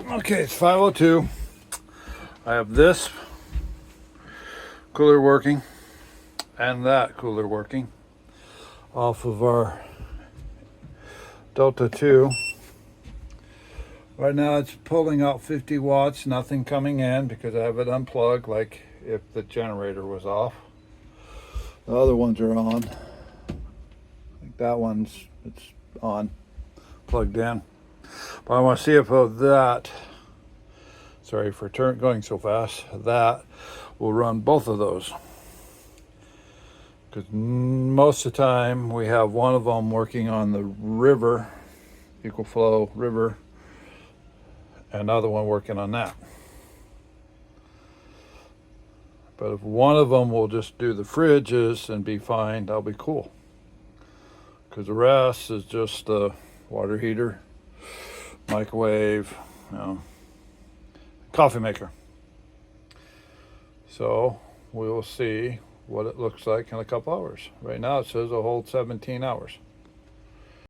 Okay, it's 5:02. I have this cooler working and that cooler working off of our Delta 2. Right now it's pulling out 50 watts, nothing coming in because I have it unplugged like if the generator was off. The other ones are on. Like that it's on, plugged in. But I want to see if that, sorry for going so fast, that will run both of those. Because most of the time we have one of them working on the river, equal flow river, and another one working on that. But if one of them will just do the fridges and be fine, that'll be cool. Because the rest is just the water heater, microwave, coffee maker. So we will see what it looks like in a couple hours. Right now it says it'll hold 17 hours.